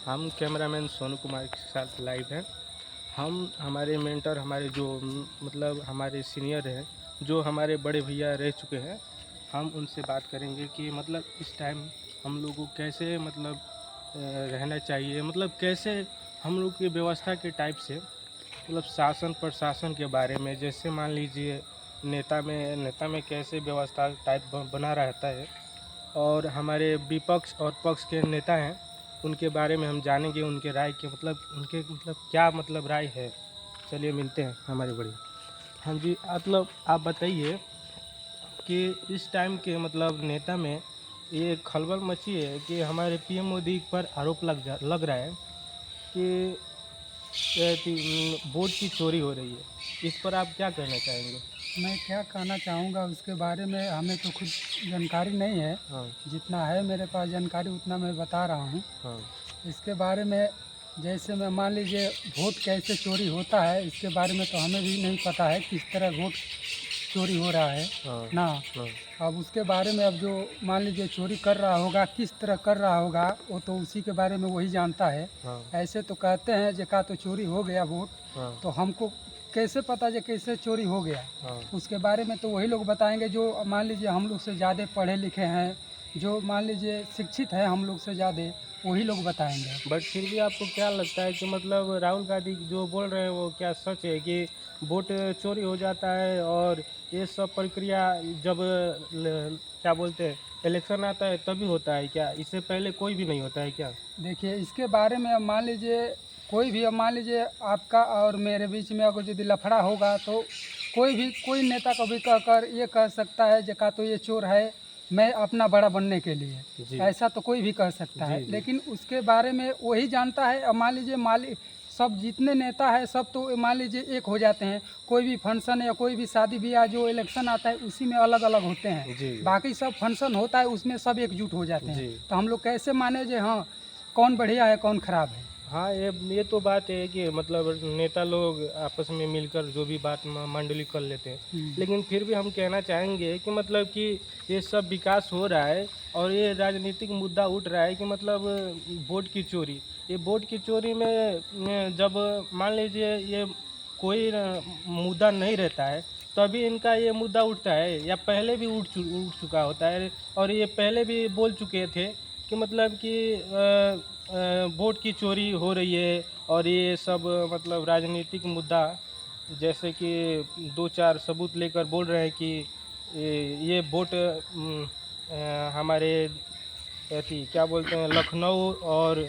हम कैमरामैन सोनू कुमार के साथ लाइव हैं। हम हमारे मेंटर हमारे जो मतलब हमारे सीनियर हैं, जो हमारे बड़े भैया रह चुके हैं, हम उनसे बात करेंगे कि मतलब इस टाइम हम लोग को कैसे मतलब रहना चाहिए, मतलब कैसे हम लोग की व्यवस्था के टाइप से मतलब शासन प्रशासन के बारे में। जैसे मान लीजिए नेता में कैसे व्यवस्था टाइप बना रहता है, और हमारे विपक्ष और पक्ष के नेता हैं उनके बारे में हम जानेंगे, उनके राय के मतलब उनके मतलब क्या मतलब राय है। चलिए मिलते हैं हमारे बड़े। हाँ जी, मतलब आप बताइए कि इस टाइम के मतलब नेता में ये खलबल मची है कि हमारे पीएम मोदी पर आरोप लग रहा है कि वोट की चोरी हो रही है। इस पर आप क्या कहना चाहेंगे? मैं क्या कहना चाहूँगा उसके बारे में, हमें तो खुद जानकारी नहीं है। हाँ जितना है मेरे पास जानकारी उतना मैं बता रहा हूँ। हाँ इसके बारे में जैसे मैं मान लीजिए वोट कैसे चोरी होता है, इसके बारे में तो हमें भी नहीं पता है किस तरह वोट चोरी हो रहा है हाँ ना। हाँ अब उसके बारे में, अब जो मान लीजिए चोरी कर रहा होगा, किस तरह कर रहा होगा, वो तो उसी के बारे में वही जानता है। हाँ ऐसे तो कहते हैं जेका तो चोरी हो गया वोट, हाँ तो हमको कैसे पता जे कैसे चोरी हो गया? हाँ उसके बारे में तो वही लोग बताएंगे जो मान लीजिए हम लोग से ज़्यादा पढ़े लिखे हैं, जो मान लीजिए शिक्षित है हम लोग से ज़्यादा, वही लोग बताएंगे। बट फिर भी आपको क्या लगता है कि मतलब राहुल गांधी जो बोल रहे हैं वो क्या सच है कि वोट चोरी हो जाता है, और ये सब प्रक्रिया जब क्या बोलते हैं इलेक्शन आता है तभी होता है क्या? इससे पहले कोई भी नहीं होता है क्या? देखिए इसके बारे में, अब मान लीजिए कोई भी, अब मान लीजिए आपका और मेरे बीच में अगर यदि लफड़ा होगा तो कोई नेता को भी कहकर ये कह सकता है जेका तो ये चोर है, मैं अपना बड़ा बनने के लिए। जी ऐसा तो कोई भी कह सकता जी है, जी लेकिन उसके बारे में वही जानता है। अब मान लीजिए सब जितने नेता है सब तो मान लीजिए एक हो जाते हैं। कोई भी फंक्शन या कोई भी शादी ब्याह जो इलेक्शन आता है उसी में अलग अलग होते हैं। जी बाकी सब फंक्शन होता है उसमें सब एकजुट हो जाते हैं। जी। तो हम लोग कैसे माने जे हाँ कौन बढ़िया है कौन खराब है? हाँ, ये तो बात है कि मतलब नेता लोग आपस में मिलकर जो भी बात मंडली कर लेते हैं, लेकिन फिर भी हम कहना चाहेंगे कि मतलब कि ये सब विकास हो रहा है और ये राजनीतिक मुद्दा उठ रहा है कि मतलब वोट की चोरी। ये वोट की चोरी में जब मान लीजिए ये कोई मुद्दा नहीं रहता है तभी इनका ये मुद्दा उठता है, या पहले भी उठ चुका होता है, और ये पहले भी बोल चुके थे कि मतलब कि वोट की चोरी हो रही है। और ये सब मतलब राजनीतिक मुद्दा, जैसे कि दो चार सबूत लेकर बोल रहे हैं कि ये वोट हमारे क्या बोलते हैं लखनऊ और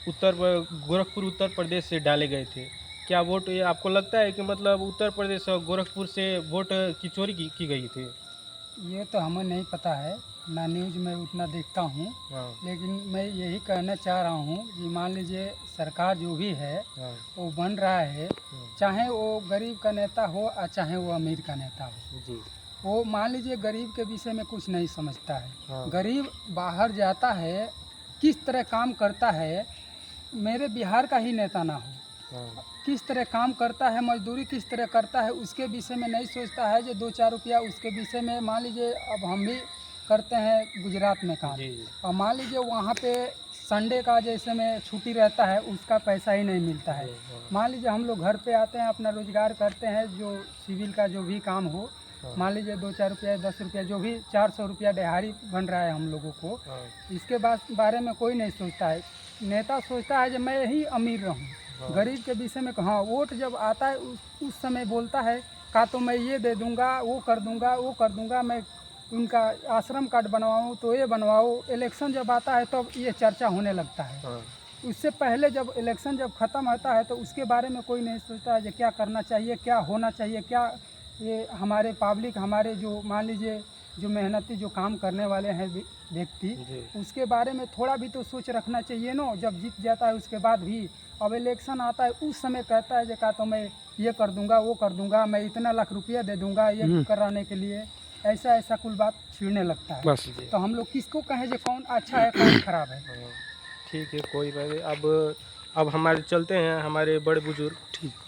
गोरखपुर उत्तर प्रदेश से डाले गए थे। क्या वोट ये आपको लगता है कि मतलब उत्तर प्रदेश और गोरखपुर से वोट की चोरी की गई थी? ये तो हमें नहीं पता है, ना न्यूज़ में उतना देखता हूँ। हाँ लेकिन मैं यही कहना चाह रहा हूँ कि मान लीजिए सरकार जो भी है हाँ वो बन रहा है, चाहे वो गरीब का नेता हो और चाहे वो अमीर का नेता हो, जी वो मान लीजिए गरीब के विषय में कुछ नहीं समझता है। हाँ गरीब बाहर जाता है, किस तरह काम करता है, मेरे बिहार का ही नेता ना हो, हाँ किस तरह काम करता है, मजदूरी किस तरह करता है, उसके विषय में नहीं सोचता है जो 2-4 रुपया उसके विषय में। मान लीजिए अब हम भी करते हैं गुजरात में काम, जी और मान लीजिए वहाँ पे संडे का जैसे में छुट्टी रहता है, उसका पैसा ही नहीं मिलता है। जी हाँ मान लीजिए हम लोग घर पे आते हैं, अपना रोजगार करते हैं, जो सिविल का जो भी काम हो, हाँ मान लीजिए 2-4 रुपया 10 रुपया जो भी 400 रुपया दिहाड़ी बन रहा है हम लोगों को। हाँ इसके बारे में कोई नहीं सोचता है। नेता सोचता है कि मैं ही अमीर रहूं। हाँ गरीब के विषय में हाँ वोट जब आता है उस समय बोलता है का तो मैं ये दे दूंगा, वो कर दूंगा, वो कर दूंगा, मैं उनका आश्रम कार्ड बनवाऊँ तो ये बनवाओ। इलेक्शन जब आता है तब ये चर्चा होने लगता है। हाँ उससे पहले जब इलेक्शन जब ख़त्म होता है तो उसके बारे में कोई नहीं सोचता है कि क्या करना चाहिए, क्या होना चाहिए, क्या ये हमारे पब्लिक, हमारे जो मान लीजिए जो मेहनती जो काम करने वाले हैं व्यक्ति, जी उसके बारे में थोड़ा भी तो सोच रखना चाहिए ना। जब जीत जाता है उसके बाद भी, अब इलेक्शन आता है उस समय कहता है कि का तो मैं ये कर दूंगा, वो कर दूंगा, मैं इतना लाख रुपया दे दूंगा ये कराने के लिए। ऐसा ऐसा कुल बात छिड़ने लगता है। बस जी। तो हम लोग किसको कहें जो कौन अच्छा है कौन खराब है? हाँ, ठीक है, कोई बात नहीं। अब हमारे चलते हैं हमारे बड़े बुजुर्ग। ठीक।